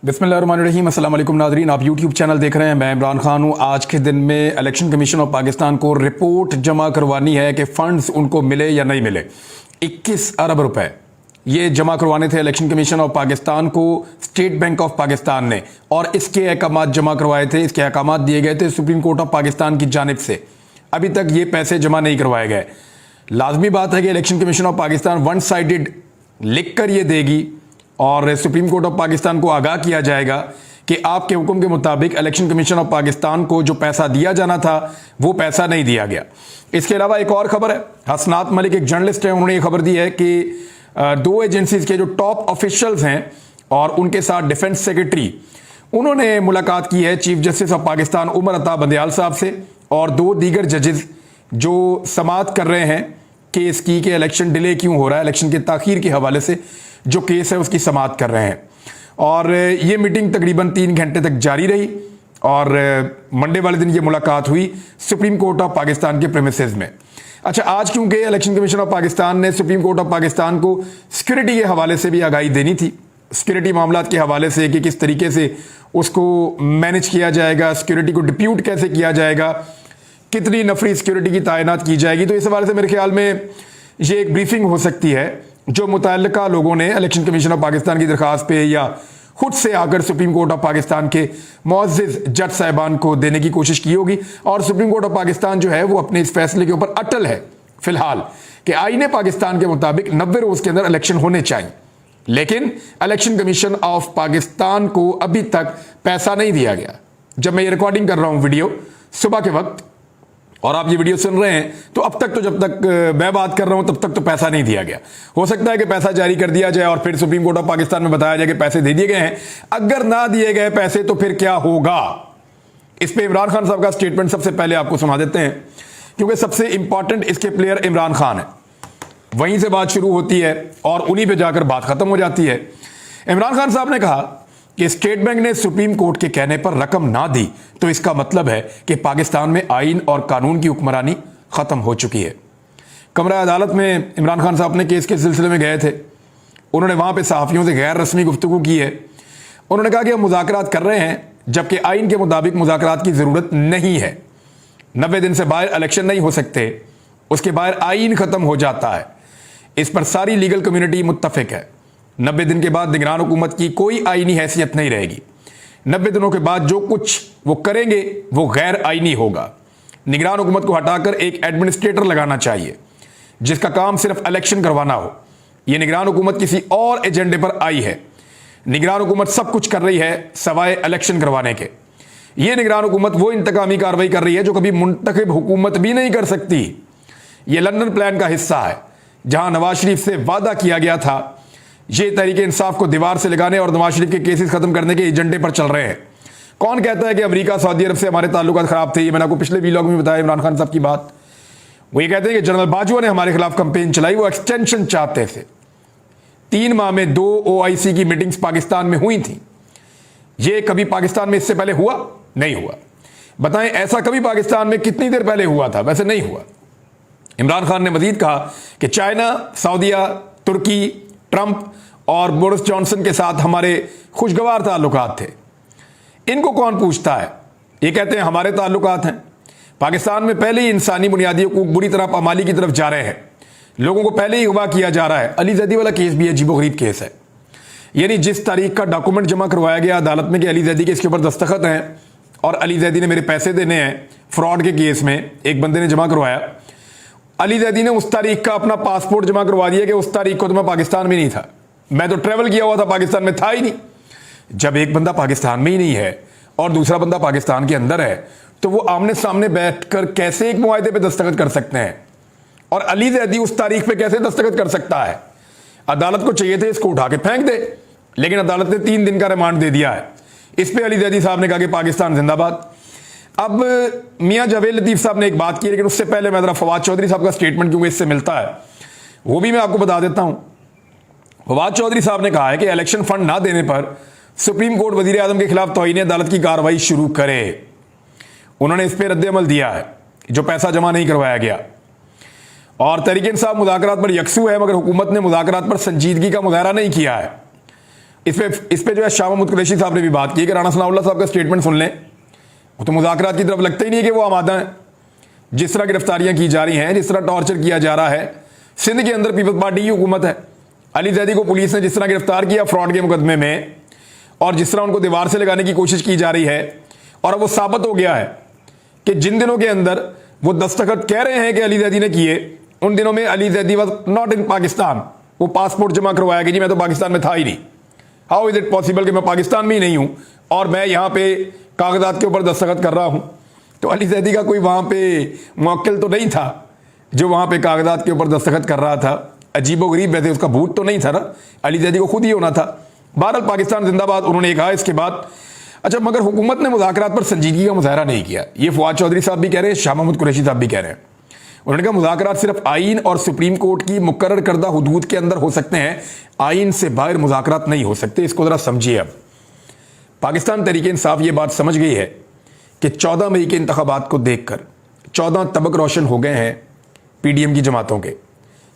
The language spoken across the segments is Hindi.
बिस्मिल्लाहिर्रहमानिर्रहीम। अस्सलाम वालेकुम नाज़रीन, आप यूट्यूब चैनल देख रहे हैं। मैं इमरान खान हूँ। आज के दिन में इलेक्शन कमीशन ऑफ पाकिस्तान को रिपोर्ट जमा करवानी है कि फ़ंड्स उनको मिले या नहीं मिले। 21 अरब रुपए ये जमा करवाने थे इलेक्शन कमीशन ऑफ पाकिस्तान को स्टेट बैंक ऑफ पाकिस्तान ने, और इसके अहकामात जमा करवाए थे, इसके अहकामात दिए गए थे सुप्रीम कोर्ट ऑफ पाकिस्तान की जानिब से। अभी तक ये पैसे जमा नहीं करवाए गए। लाजमी बात है कि election commission of Pakistan one sided लिख कर ये देगी और सुप्रीम कोर्ट ऑफ पाकिस्तान को आगाह किया जाएगा कि आपके हुक्म के मुताबिक इलेक्शन कमीशन ऑफ पाकिस्तान को जो पैसा दिया जाना था वो पैसा नहीं दिया गया। इसके अलावा एक और खबर है, हसनात मलिक एक जर्नलिस्ट है, उन्होंने ये खबर दी है कि दो एजेंसीज के जो टॉप ऑफिशियल्स हैं और उनके साथ डिफेंस सेक्रेटरी, उन्होंने मुलाकात की है chief justice of Pakistan Umar Ata Bandial साहब से और दो दीगर जजेस जो समाअत कर रहे हैं केस की कि इलेक्शन डिले क्यों हो रहा है, इलेक्शन के ताखीर के हवाले से जो केस है उसकी समाअत कर रहे हैं। और ये मीटिंग तकरीबन 3 घंटे तक जारी रही और मंडे वाले दिन ये मुलाकात हुई सुप्रीम कोर्ट ऑफ पाकिस्तान के प्रेमिसेस में। अच्छा, आज क्योंकि इलेक्शन कमीशन ऑफ पाकिस्तान ने सुप्रीम कोर्ट ऑफ पाकिस्तान को सिक्योरिटी के हवाले से भी आगाही देनी थी, सिक्योरिटी मामलात के हवाले से कि किस तरीके से उसको मैनेज किया जाएगा, सिक्योरिटी को डिप्यूट कैसे किया जाएगा, कितनी नफरी सिक्योरिटी की तैनात की जाएगी। तो इस हवाले से मेरे ख्याल में ये एक ब्रीफिंग हो सकती है जो मुतल्लिका लोगों ने इलेक्शन कमीशन ऑफ पाकिस्तान की दरखास्त पे या खुद से आकर सुप्रीम कोर्ट ऑफ पाकिस्तान के मुअज़्ज़िज़ जज साहिबान को देने की कोशिश की होगी। और सुप्रीम कोर्ट ऑफ पाकिस्तान जो है वो अपने इस फैसले के ऊपर अटल है फिलहाल कि आईन पाकिस्तान के मुताबिक 90 रोज के अंदर इलेक्शन होने चाहिए, लेकिन इलेक्शन कमीशन ऑफ पाकिस्तान को अभी तक पैसा नहीं दिया गया। जब मैं ये रिकॉर्डिंग कर रहा हूं वीडियो सुबह के वक्त और आप ये वीडियो सुन रहे हैं तो अब तक तो जब तक मैं बात कर रहा हूं तब तक तो पैसा नहीं दिया गया। हो सकता है कि पैसा जारी कर दिया जाए और फिर सुप्रीम कोर्ट ऑफ पाकिस्तान में बताया जाए कि पैसे दे दिए गए हैं। अगर ना दिए गए पैसे तो फिर क्या होगा, इस पे इमरान खान साहब का स्टेटमेंट सबसे पहले आपको सुना देते हैं, क्योंकि सबसे इंपॉर्टेंट इसके प्लेयर इमरान खान है। वहीं से बात शुरू होती है और उन्हीं पर जाकर बात खत्म हो जाती है। इमरान खान साहब ने कहा कि स्टेट बैंक ने सुप्रीम कोर्ट के कहने पर रकम ना दी तो इसका मतलब है कि पाकिस्तान में आईन और कानून की हुक्मरानी खत्म हो चुकी है। कमरा अदालत में इमरान खान साहब ने केस के सिलसिले में गए थे, उन्होंने वहां पे सहाफियों से गैर रस्मी गुफ्तगू की है। उन्होंने कहा कि हम मुज़ाकरात कर रहे हैं जबकि आईन के मुताबिक मुज़ाकरात की जरूरत नहीं है। 90 दिन से बाहर इलेक्शन नहीं हो सकते, उसके बाहर आईन खत्म हो जाता है। इस पर सारी लीगल कम्युनिटी मुत्तफिक है। 90 दिन के बाद निगरान हुकूमत की कोई आईनी हैसियत नहीं रहेगी। 90 दिनों के बाद जो कुछ वो करेंगे वो गैर आईनी होगा। निगरान हुकूमत को हटाकर एक एडमिनिस्ट्रेटर लगाना चाहिए जिसका काम सिर्फ इलेक्शन करवाना हो। ये निगरान हुकूमत किसी और एजेंडे पर आई है। निगरान हुकूमत सब कुछ कर रही है सवाए इलेक्शन करवाने के। ये निगरान हुकूमत वो इंतकामी कार्रवाई कर रही है जो कभी मुंतखब हुकूमत भी नहीं कर सकती। ये लंदन प्लान का हिस्सा है जहां नवाज शरीफ से वादा किया गया था। ये तहरीक इंसाफ को दीवार से लगाने और नवाज शरीफ के केसेस खत्म करने के एजेंडे पर चल रहे हैं। कौन कहता है कि अमेरिका सऊदी अरब से हमारे ताल्लुकात खराब थे? ये मैंने आपको पिछले वीलॉग में बताया इमरान खान साहब की बात। वो ये कहते हैं कि जनरल बाजवा ने हमारे खिलाफ कंपेन चलाई, वो एक्सटेंशन चाहते थे। 3 माह में 2 OIC की मीटिंग्स पाकिस्तान में हुई थी। ये कभी पाकिस्तान में इससे पहले हुआ नहीं हुआ? बताएं ऐसा कभी पाकिस्तान में कितनी देर पहले हुआ था? वैसे नहीं हुआ। इमरान खान ने मजीद कहा कि चाइना, सऊदीया, तुर्की, ट्रंप और बोरिस जॉनसन के साथ हमारे खुशगवार ताल्लुकात थे। इनको कौन पूछता है? ये कहते हैं हमारे ताल्लुकात हैं। पाकिस्तान में पहले ही इंसानी बुनियादी हकूक बुरी तरह पामाली की तरफ जा रहे हैं। लोगों को पहले ही अगवा किया जा रहा है। अली जैदी वाला केस भी अजीबोगरीब केस है। यानी जिस तारीख का डॉक्यूमेंट जमा करवाया गया अदालत में कि अली जैदी के इसके ऊपर दस्तखत हैं और अली जैदी ने मेरे पैसे देने हैं फ्रॉड के केस में, एक बंदे ने जमा करवाया। अली जैदी ने उस तारीख का अपना पासपोर्ट जमा करवा दिया कि उस तारीख को तो मैं पाकिस्तान में नहीं था, मैं तो ट्रेवल किया हुआ था, पाकिस्तान में था ही नहीं। जब एक बंदा पाकिस्तान में ही नहीं है और दूसरा बंदा पाकिस्तान के अंदर है तो वो आमने सामने बैठकर कैसे एक मुआहदे पे दस्तखत कर सकते हैं? और अली जैदी उस तारीख पे कैसे दस्तखत कर सकता है? अदालत को चाहिए थे इसको उठा के फेंक दे, लेकिन अदालत ने 3 दिन का रिमांड दे दिया है। इस पे अली जैदी साहब ने कहा कि पाकिस्तान जिंदाबाद। अब मियां जावेद लतीफ साहब ने एक बात की, लेकिन उससे पहले मैं जरा फवाद चौधरी साहब का स्टेटमेंट क्योंकि इससे मिलता है वो भी मैं आपको बता देता हूं। फवाद चौधरी साहब ने कहा है कि इलेक्शन फंड ना देने पर सुप्रीम कोर्ट वजीर आजम के खिलाफ तौहीन अदालत की कार्रवाई शुरू करे। उन्होंने इस पर रद्द-ए-अमल दिया है जो पैसा जमा नहीं करवाया गया। और तहरीक इंसाफ मुज़ाकरात पर यकसू है मगर हुकूमत ने मुज़ाकरात पर संजीदगी का मुजाहरा नहीं किया है। इस पे जो है शाह महमूद कुरैशी साहब ने भी बात की कि राणा सनाउल्लाह साहब का स्टेटमेंट सुन लें, वो तो मुज़ाकरात की तरफ लगता ही नहीं है कि वो आमादा है। जिस तरह गिरफ्तारियां की जा रही हैं, जिस तरह टॉर्चर किया जा रहा है, सिंध के अंदर पीपल्स पार्टी की हुकूमत है। अली जैदी को पुलिस ने जिस तरह गिरफ्तार किया फ्रॉड के मुकदमे में, और जिस तरह उनको दीवार से लगाने की कोशिश की जा रही है, और अब वो साबित हो गया है कि जिन दिनों के अंदर वो दस्तखत कह रहे हैं कि अली जैदी ने किए, उन दिनों में Ali Zaidi was not in Pakistan. वो पासपोर्ट जमा करवाया कि जी मैं तो पाकिस्तान में था ही नहीं। हाउ इज इट पॉसिबल कि मैं पाकिस्तान में ही नहीं हूं और मैं यहां पे कागजात के ऊपर दस्तखत कर रहा हूं। तो अली जैदी का कोई वहां पे मुवक्किल तो नहीं था जो वहां पे कागजात के ऊपर दस्तखत कर रहा था। अजीबोगरीब, वैसे उसका भूत तो नहीं था ना, अली जैदी को खुद ही होना था। बहरहाल पाकिस्तान जिंदाबाद उन्होंने कहा इसके बाद। अच्छा, मगर हुकूमत ने मुज़ाकरात पर संजीदगी का मुजाहरा नहीं किया। ये फवाद चौधरी साहब भी कह रहे हैं, शाह महमूद कुरैशी साहब भी कह रहे हैं। उन्होंने कहा मुज़ाकरात सिर्फ आइन और सुप्रीम कोर्ट की मुकर्रर करदा हुदूद के अंदर हो सकते हैं, आइन से बाहर मुज़ाकरात नहीं हो सकते। इसको ज़रा समझिए। अब पाकिस्तान तहरीक इंसाफ ये बात समझ गई है कि 14 मई के इंतखाबात को देखकर 14 तबक रोशन हो गए हैं PDM की जमातों के,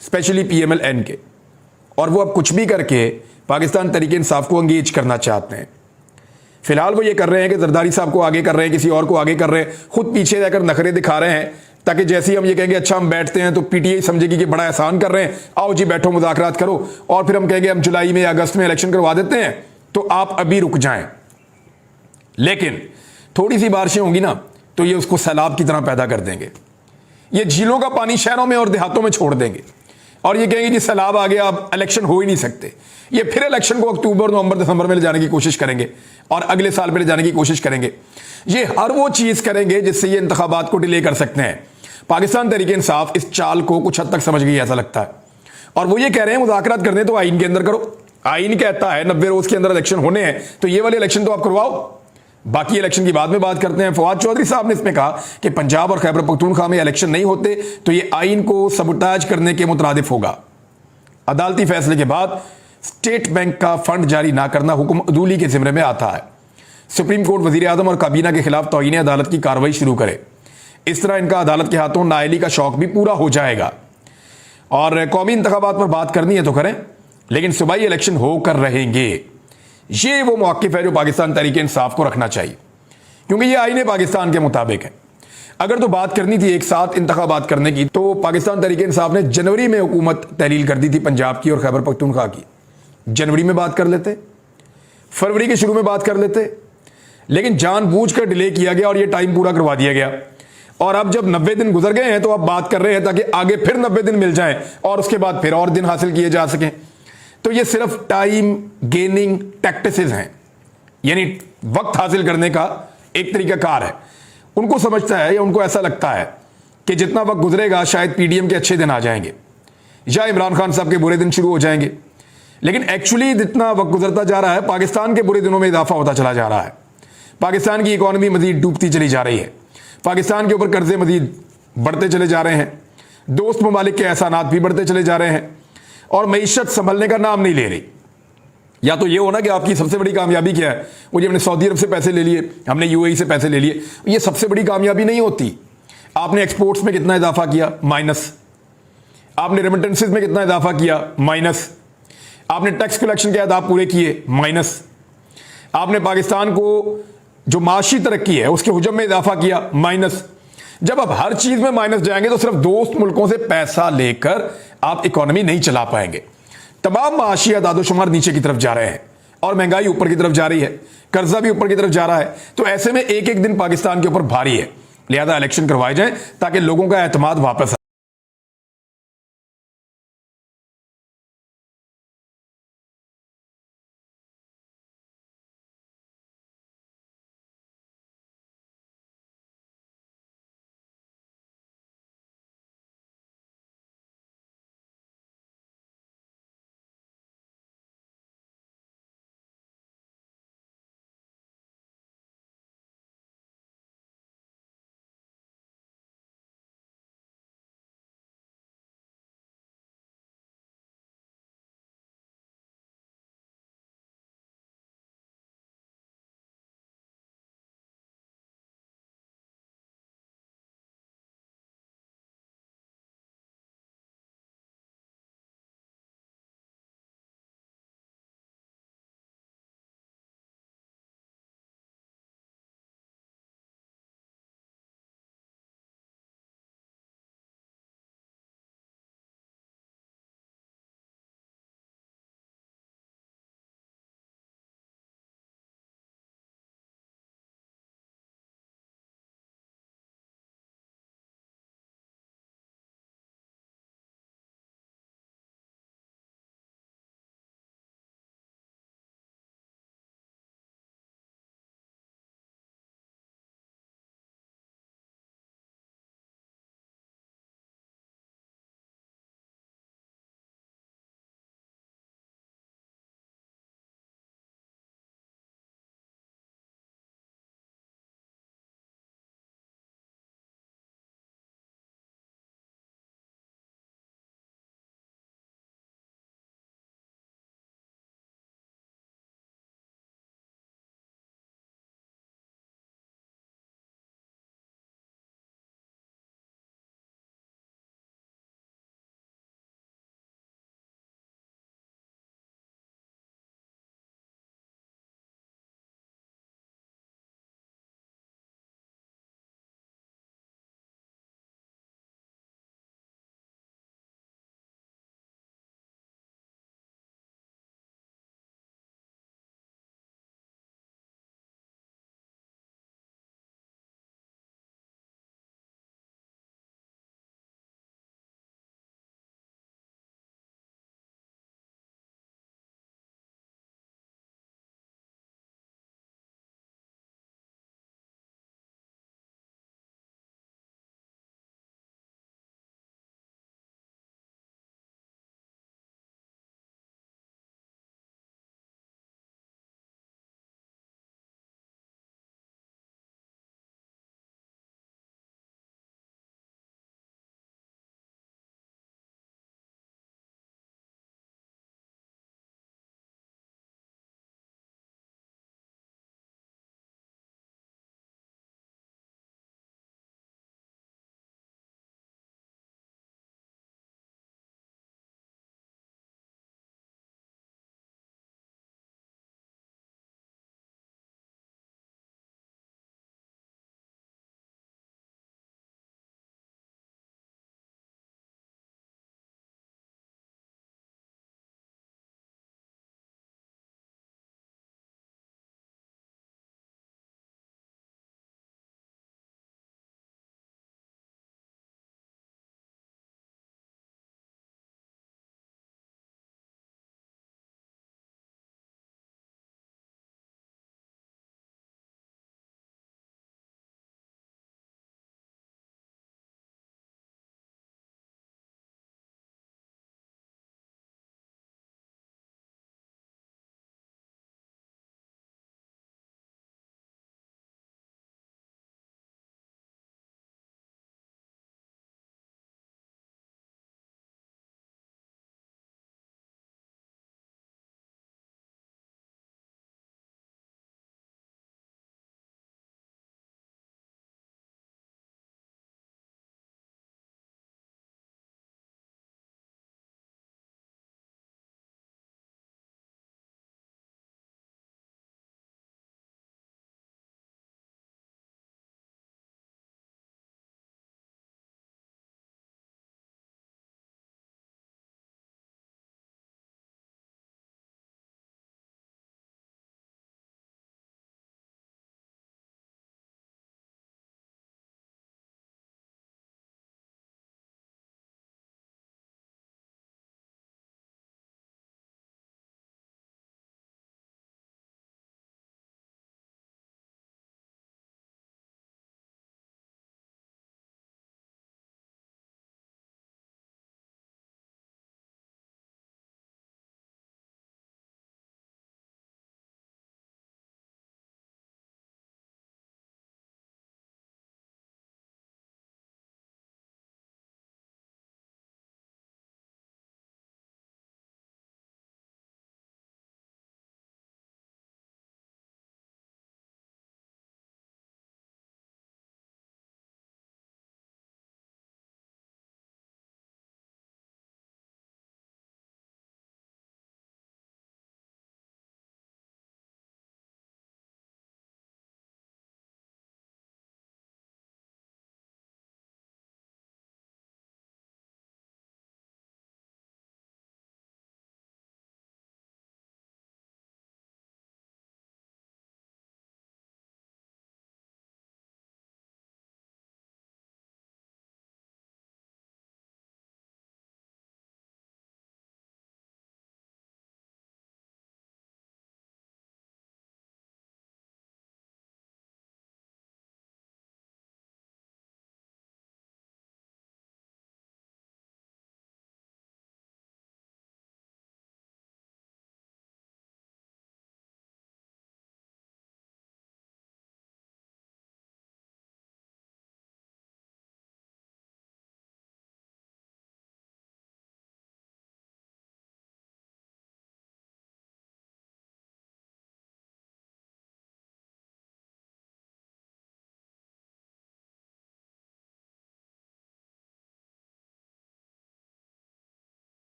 स्पेशली PMLN के, और वो अब कुछ भी करके पाकिस्तान तहरीक इंसाफ को अंगेज करना चाहते हैं। फिलहाल वो ये कर रहे हैं कि जरदारी साहब को आगे कर रहे हैं, किसी और को आगे कर रहे हैं, खुद पीछे रहकर नखरे दिखा रहे हैं, ताकि जैसे ही हम ये कहेंगे अच्छा हम बैठते हैं तो PTI समझेगी कि बड़ा एहसान कर रहे हैं, आओ जी बैठो मुज़ाकरात करो, और फिर हम कहेंगे हम जुलाई में अगस्त में इलेक्शन करवा देते हैं तो आप अभी रुक जाएं। लेकिन थोड़ी सी बारिशें होंगी ना तो ये उसको सैलाब की तरह पैदा कर देंगे। ये झीलों का पानी शहरों में और देहातों में छोड़ देंगे और ये कहेंगे जी सैलाब आ गया, अब इलेक्शन हो ही नहीं सकते। ये फिर इलेक्शन को अक्टूबर, नवंबर, दिसंबर में ले जाने की कोशिश करेंगे और अगले साल में ले जाने की कोशिश करेंगे। ये हर वो चीज़ करेंगे जिससे ये इंतखाबात को डिले कर सकते हैं। पाकिस्तान तहरीक इंसाफ इस चाल को कुछ हद तक समझ गई ऐसा लगता है, और वो ये कह रहे हैं मुज़ाकरात करने तो आइन के अंदर करो। आइन कहता है 90 रोज के अंदर इलेक्शन होने हैं, तो ये वाले इलेक्शन तो आप करवाओ, बाकी इलेक्शन की बाद में बात करते हैं। फवाद चौधरी साहब ने इसमें कहा कि पंजाब और खैबर पख्तूनख्वा में इलेक्शन नहीं होते तो ये आइन को सबुटाज करने के मुतरादिफ होगा। अदालती फैसले के बाद स्टेट बैंक का फंड जारी ना करना हुक्म अदूली के जिम्मे में आता है। सुप्रीम कोर्ट वजीर आजम और काबीना के खिलाफ तौहीन अदालत की कार्रवाई शुरू करे। इस तरह इनका अदालत के हाथों नाअहली का शौक भी पूरा हो जाएगा। और कौमी इंतखाबात पर बात करनी है तो करें, लेकिन सूबाई इलेक्शन होकर रहेंगे। ये वो मौक़िफ़ है जो पाकिस्तान तहरीक इंसाफ को रखना चाहिए, क्योंकि ये आईने पाकिस्तान के मुताबिक है। अगर तो बात करनी थी एक साथ इंतखाबात करने की, तो पाकिस्तान तहरीक इंसाफ ने जनवरी में हुकूमत तहलील कर दी थी पंजाब की और खैबर पख्तूनख्वा की। जनवरी में बात कर लेते, फरवरी के शुरू में बात कर लेते, लेकिन जानबूझकर डिले किया गया और ये टाइम पूरा करवा दिया गया। और अब जब 90 दिन गुजर गए हैं तो अब बात कर रहे हैं ताकि आगे फिर 90 दिन मिल जाएं और उसके बाद फिर और दिन हासिल किए जा सकें। तो ये सिर्फ टाइम गेनिंग टैक्टिसेस हैं, यानी वक्त हासिल करने का एक तरीकाकार है। उनको समझता है या उनको ऐसा लगता है कि जितना वक्त गुजरेगा शायद PDM के अच्छे दिन आ जाएंगे या इमरान खान साहब के बुरे दिन शुरू हो जाएंगे। लेकिन एक्चुअली जितना वक्त गुजरता जा रहा है, पाकिस्तान के बुरे दिनों में इजाफा होता चला जा रहा है। पाकिस्तान की इकॉनमी मजीद डूबती चली जा रही है, पाकिस्तान के ऊपर कर्जे मजीद बढ़ते चले जा रहे हैं, दोस्त ममालिक के एहसानात भी बढ़ते चले जा रहे हैं, और मईशत संभलने का नाम नहीं ले रही। या तो ये होना कि आपकी सबसे बड़ी कामयाबी क्या है, वो जी हमने सऊदी अरब से पैसे ले लिए, हमने UAE से पैसे ले लिए, ये सबसे बड़ी कामयाबी नहीं होती। आपने एक्सपोर्ट्स में कितना इजाफा किया, माइनस। आपने रेमिटेंसेस में कितना इजाफा किया, माइनस। आपने टैक्स कलेक्शन के अहदाफ पूरे किए, माइनस। आपने पाकिस्तान को जो माशी तरक्की है उसके हुजम में इजाफा किया, माइनस। जब आप हर चीज में माइनस जाएंगे तो सिर्फ दोस्त मुल्कों से पैसा लेकर आप इकोनॉमी नहीं चला पाएंगे। तमाम माशी आदादोशुमार नीचे की तरफ जा रहे हैं और महंगाई ऊपर की तरफ जा रही है, कर्जा भी ऊपर की तरफ जा रहा है। तो ऐसे में एक एक दिन पाकिस्तान के ऊपर भारी है। लिहाजा इलेक्शन करवाए जाएं ताकि लोगों का एतमाद वापस